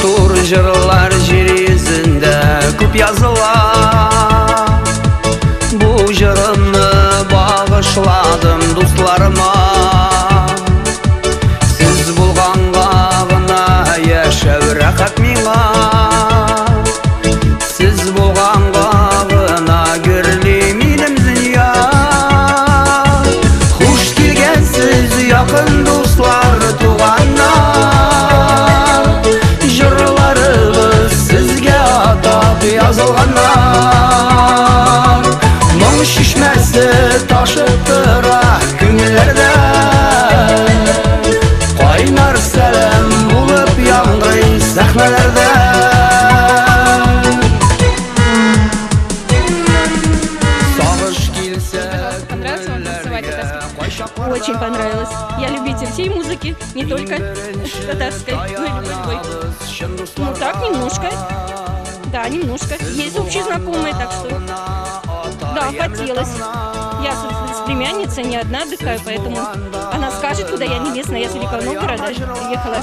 Meşhur jırlar yer yüzünde köp yazılar. Bu jırımı bağışladım dostlarıma. Siz bulganга gına yaşav rahat ming'a. Siz bulganga gına görli minim dünya. Hoş gelgensiz yakın dostlar tuğanlar. Jırlarımız sizge atab yazılganlar. Мұң шишмәсе ташып тора күңелләрдә. Кайнар сәлам булып яңгырый сәхнәләрдә. Сагыш килсә Очень понравилось. Я любитель всей музыки, не только татарской, но и любой. Ну так, немножко. Да, немножко. Есть общие знакомые, так что... Да, хотелось. Я с племянницей не одна отдыхаю, поэтому она скажет, куда я небесная. Я с Великого Новгорода приехала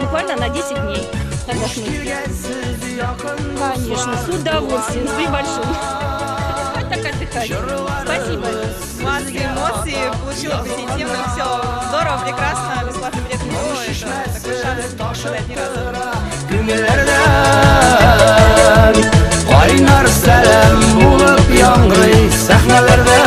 буквально на 10 дней отдохнуть. Конечно, с удовольствием, с большим. Так отдыхать. Спасибо. Масса эмоций, получила позитивно, все здорово, прекрасно, бесплатный билет в него, это такой шанс сказать ни разу. Kaynar selam bulup yangırı sahnelerde.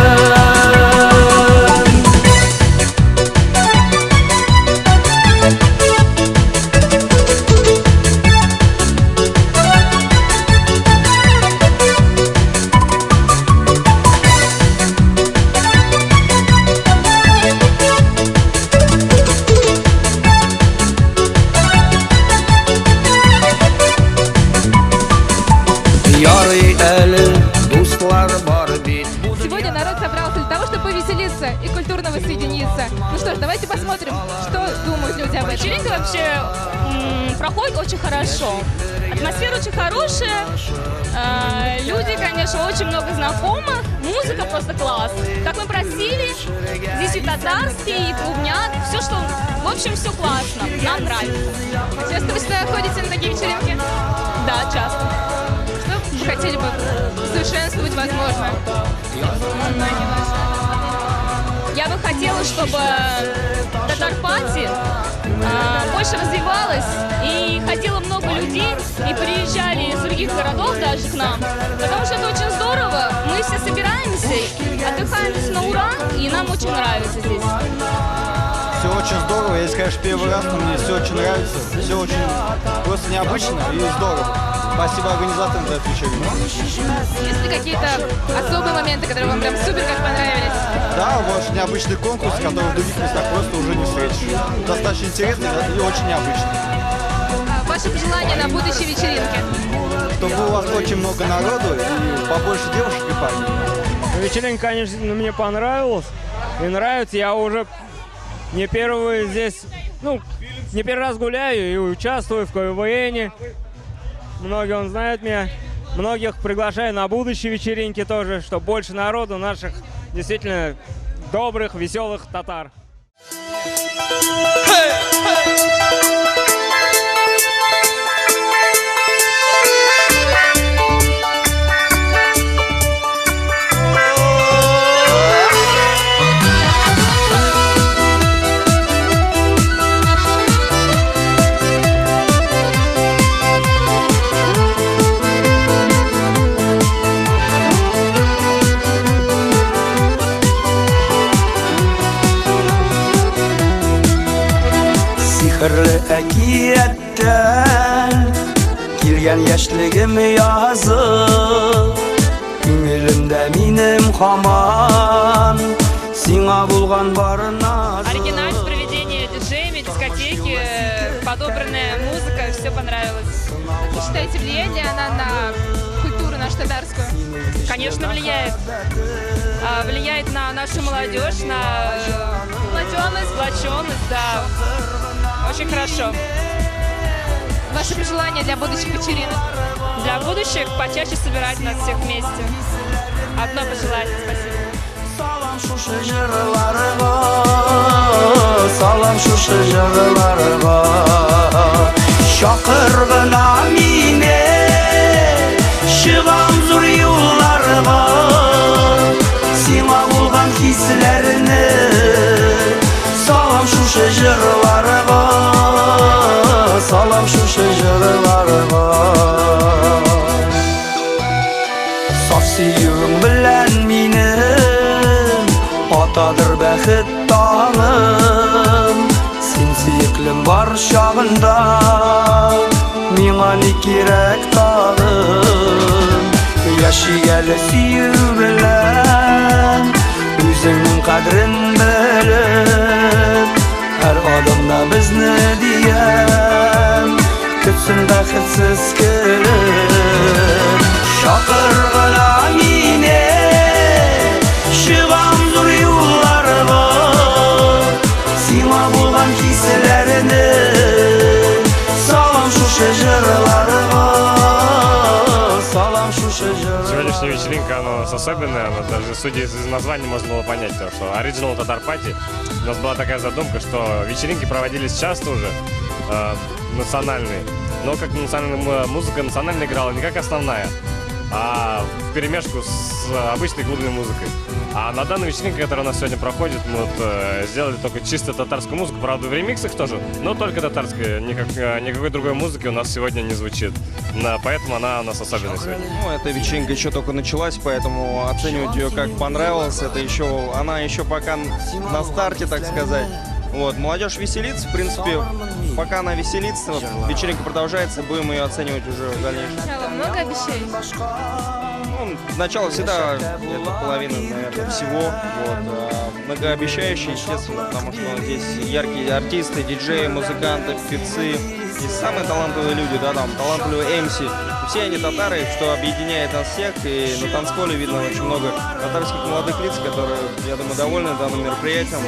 Сегодня народ собрался для того, чтобы повеселиться и культурно воссоединиться. Ну что ж, давайте посмотрим, что думают люди об этом. Вечеринка вообще проходит очень хорошо. Атмосфера очень хорошая. Люди, конечно, очень много знакомых. Музыка просто класс. Как мы просили, здесь и татарский, и клубняк. Все, что... В общем, все классно. Нам нравится. Часто вы сюда ходите на такие вечеринки? Да, часто. Что вы хотели бы совершенствовать, возможно? Я бы хотела, чтобы татар-пати больше развивалась и ходило много людей и приезжали из других городов даже к нам, потому что это очень здорово. Мы все собираемся, отдыхаем здесь на ура, и нам очень нравится здесь. Все очень здорово, я, конечно, первый раз, но мне все очень нравится, все очень просто необычно и здорово. Спасибо организаторам за эту вечеринку. Есть ли какие-то особые моменты, которые вам прям супер как понравились? Да, очень необычный конкурс, который в других местах просто уже не встретишь. Достаточно интересный и очень необычный. Ваши пожелания на будущей вечеринке? Чтобы у вас очень много народу и побольше девушек и парней. Вечеринка, конечно, мне понравилась и нравится. Я уже не первый здесь, не первый раз гуляю и участвую в КВН. Многие знают меня. Многих приглашаю на будущие вечеринки тоже, чтобы больше народу наших действительно добрых, веселых татар. Sihirli әкияттен Келген яшьлегім язып Күңелімдә минем хаман Сиңа булган бар назым. Оригинальное проведение диджеями, дискотеки, подобранная музыка, все понравилось. Вы считаете, влияет ли она на культуру нашу татарскую? Конечно, влияет. Влияет на нашу молодежь, на сплоченность, да. Очень хорошо. Ваши пожелания для будущих вечеринок? Для будущих почаще собирать нас всех вместе. Одно пожелание. Спасибо. Салам шушы жырларга Шақырғына мені шығам зор юлларға сиңа болған хисләрне салам шушы жырларға салам шушы жырларға Саф сөюің білән минем атадыр бәхет таңым сен сөйеклім бар шағында миңа не керек тағым яшигәлі сөю білән өзіңнің қадірін біліп әр адамна бізні диям күтсін бәхетсіз кіліп шақырғына мені шығам зор юлларға сиңа болған хисләрне салам шушы жырларға салам шушы жырларға. Сегодняшняя вечеринка, она особенная, даже судя из названия можно было понять, то, что Original Tatar Party. У нас была такая задумка, что вечеринки проводились часто уже, национальные, но как национальная музыка национальная играла не как основная, а вперемешку с обычной клубной музыкой. А на данной вечеринке, которая у нас сегодня проходит, мы вот сделали только чисто татарскую музыку, правда в ремиксах тоже, но только татарская, никакой другой музыки у нас сегодня не звучит. Поэтому она у нас особенная сегодня. Ну, эта вечеринка еще только началась, поэтому оценивать ее как понравилось, это еще, она еще пока на старте, так сказать. Вот, молодежь веселится, в принципе, пока она веселится, вечеринка продолжается, будем ее оценивать уже в дальнейшем. Много обещаний? Ну, начало всегда где-то половина, наверное, всего. Вот. Многообещающие, естественно, потому что здесь яркие артисты, диджеи, музыканты, певцы. Здесь самые талантливые люди, да, там, талантливые МС. Все они татары, что объединяет нас всех. И на танцполе видно очень много татарских молодых лиц, которые, я думаю, довольны данным мероприятием.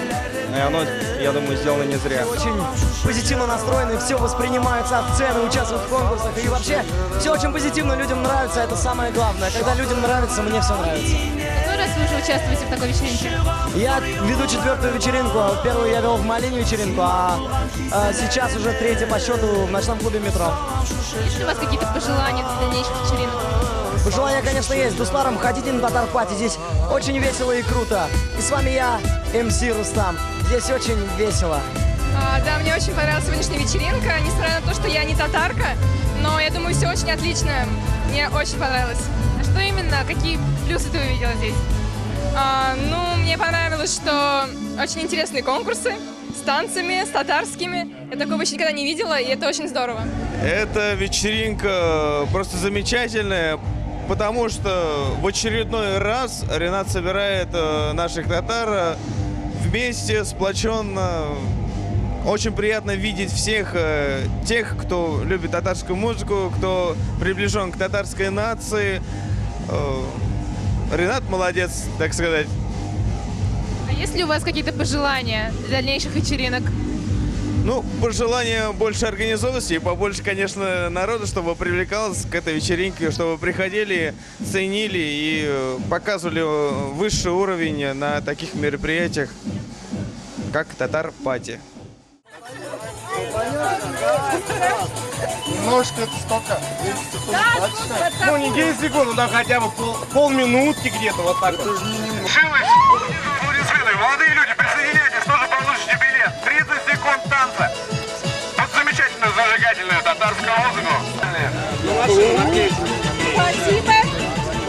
И оно, я думаю, сделано не зря. Очень позитивно настроены, все воспринимают со сцены, участвуют в конкурсах. И вообще, все очень позитивно, людям нравится, это самое главное. Когда людям нравится, мне все нравится. Какой раз вы уже участвуете в такой вечеринке? Я веду 4-ю вечеринку. Первую я вел в Малине вечеринку, а сейчас уже 3-я по счету в ночном клубе «Метро». Есть ли у вас какие-то пожелания для дальнейших вечеринок? Пожелания, конечно, есть. Дусларом, ходите на Татар Пати, здесь очень весело и круто. И с вами я, МС Рустам. Здесь очень весело. Да, мне очень понравилась сегодняшняя вечеринка, несмотря на то, что я не татарка, но я думаю, все очень отлично. Мне очень понравилось. А что именно, какие плюсы ты увидела здесь? Мне понравилось, что очень интересные конкурсы с танцами, с татарскими. Я такого еще никогда не видела, и это очень здорово. Эта вечеринка просто замечательная, потому что в очередной раз Ренат собирает наших татар вместе, сплоченно. Очень приятно видеть всех тех, кто любит татарскую музыку, кто приближен к татарской нации. Ренат молодец, так сказать. А есть ли у вас какие-то пожелания для дальнейших вечеринок? Ну, пожелания больше организованности и побольше, конечно, народу, чтобы привлекалось к этой вечеринке, чтобы приходили, ценили и показывали высший уровень на таких мероприятиях, как Татар Пати. Немножко это столько. Ну, не 10 секунд, но хотя бы полминутки где-то, вот так. Молодые люди, присоединяйтесь, тоже получите билет. 30 секунд танца. Вот замечательную зажигательную татарскую музыку. Спасибо.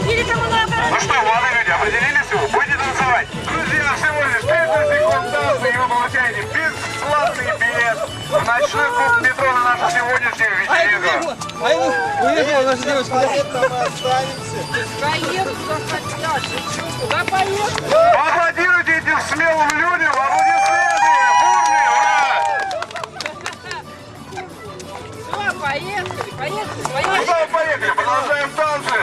Или кому надо? Ну что, молодые люди, определились? Будете танцевать? Друзья, всего лишь 30 секунд танца, и вы получаете бесплатный билет в ночной клуб «Метро» на нашу сегодняшнюю вечеринку. Уехала наша девочка. Аплодируйте этим смелым людям, аплодисменты, бурные, ура! Все, поехали, поехали, Куда вы поехали? Продолжаем танцы.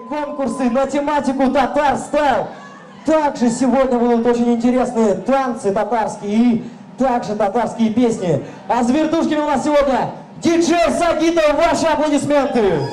Конкурсы на тематику «Татар Стайл». Также сегодня будут очень интересные танцы татарские и также татарские песни. А с вертушками у нас сегодня диджей Сагитов. Ваши аплодисменты!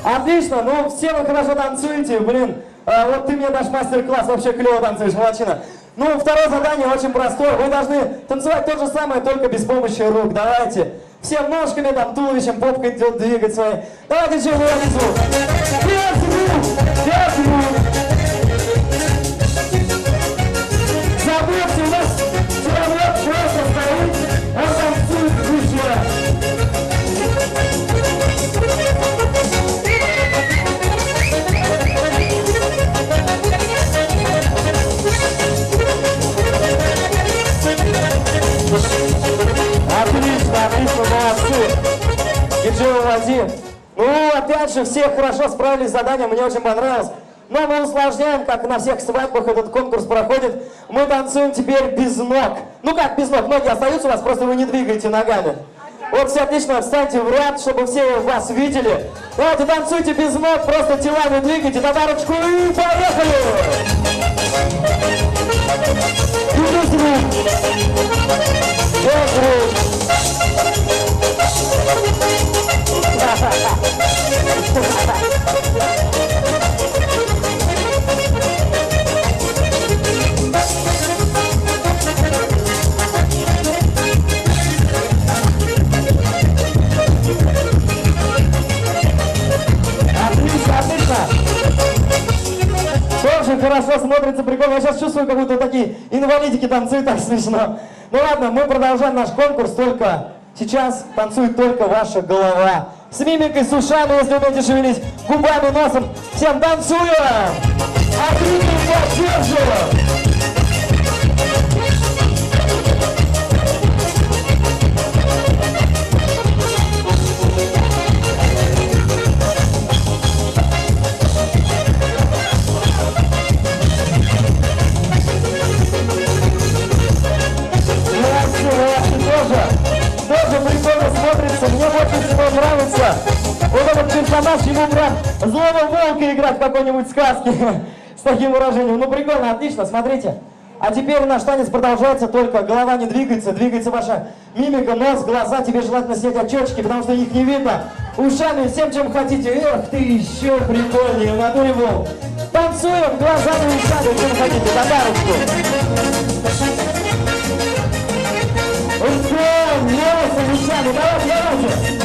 Отлично, ну все вы хорошо танцуете, блин. Вот ты мне дашь мастер-класс, вообще клево танцуешь, молодчина. Ну, второе задание очень простое. Вы должны танцевать то же самое, только без помощи рук. Давайте. Всем ножками, там, туловищем, попкой двигать свои. Давайте еще внизу. Забудьте, у нас человек просто стоит, он танцует в душе. Отлично, отлично, молодцы. Диджей уводи. Ну, опять же, все хорошо справились с заданием, мне очень понравилось. Но мы усложняем, как на всех свадьбах этот конкурс проходит. Мы танцуем теперь без ног. Ну как без ног? Ноги остаются у вас, просто вы не двигаете ногами. Вот все отлично, встаньте в ряд, чтобы все вас видели. Давайте танцуйте без ног, просто телами двигайте. На парочку и поехали! Без рук! Без рук! Отлично! Тоже хорошо смотрится, прикольно. Я сейчас чувствую, как будто такие инвалидики танцуют, так смешно. Ну ладно, мы продолжаем наш конкурс, только сейчас танцует только ваша голова. С мимикой, с ушами, если умеете шевелить, губами, носом. Всем танцуем! Отлично, поддерживаем! Тоже прикольно смотрится, мне больше всего нравится вот этот персонаж, ему прям злого волка играть в какой-нибудь сказке с таким выражением. Ну прикольно, отлично, смотрите. А теперь наш танец продолжается, только голова не двигается, двигается ваша мимика, нос, глаза. Тебе желательно снять очечки, потому что их не видно. Ушами, всем чем хотите. Эх ты, еще прикольнее, в натуре волк. Танцуем глазами, ушами, чем хотите, на парочку. Ушам, носом, ушами, давайте.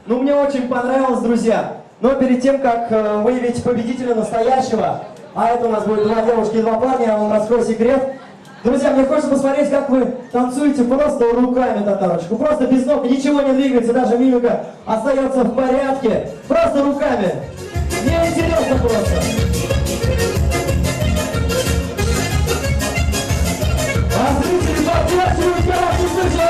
Ну, мне очень понравилось, друзья. Но перед тем, как выявить победителя настоящего, а это у нас будет 2 девушки и 2 парня, я вам раскрою секрет. Друзья, мне хочется посмотреть, как вы танцуете просто руками татарочку. Просто без ног, ничего не двигается, даже мимика остается в порядке. Просто руками. Мне интересно просто. А зрители поддерживают, как не слышал!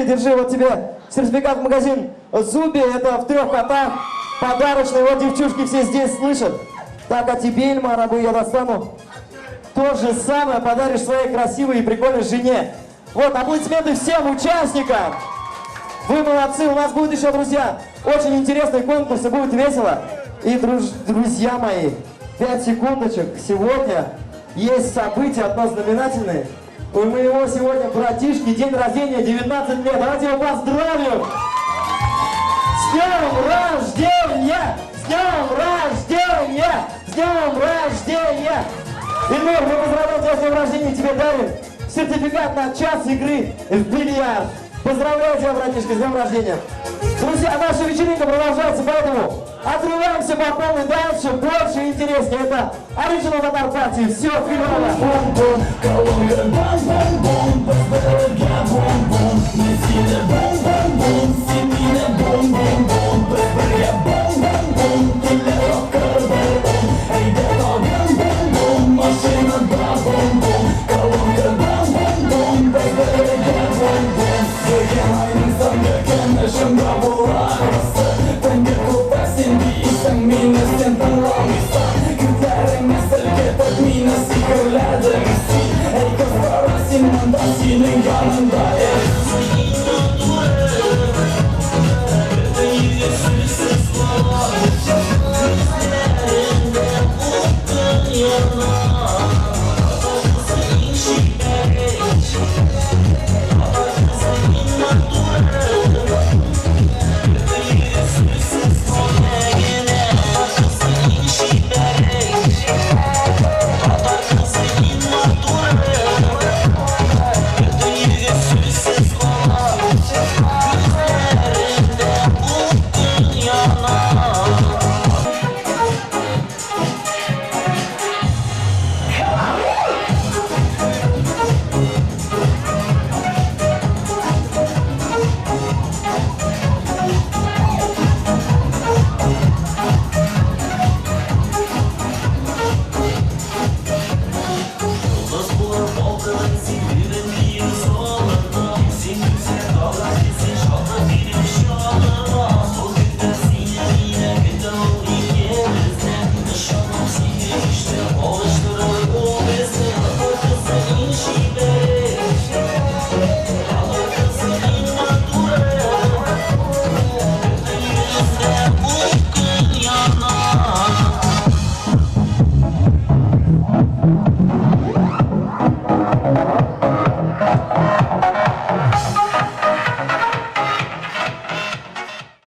Держи, вот тебе сертификат в магазин Зуби, это в 3 котах, подарочный, вот девчушки все здесь слышат. Так, а тебе, Ильмар, рабы, я достану то же самое, подаришь своей красивой и прикольной жене. Вот, аплодисменты всем участникам. Вы молодцы, у нас будет еще, друзья, очень интересный конкурс, и будет весело. И, друзья мои, 5 секундочек, сегодня есть события одно знаменательное. У моего сегодня братишки день рождения, 19 лет. Давайте его поздравим! С днем рождения! С днем рождения! С днем рождения! Ильмир, мы поздравляем тебя с днем рождения, тебе дарим сертификат на час игры в бильярд. Поздравляю тебя, братишка, с днем рождения. Друзья, наша вечеринка продолжается, поэтому отрываемся по полной дальше, больше и интереснее. Это Original Tatar Party. Все, клево.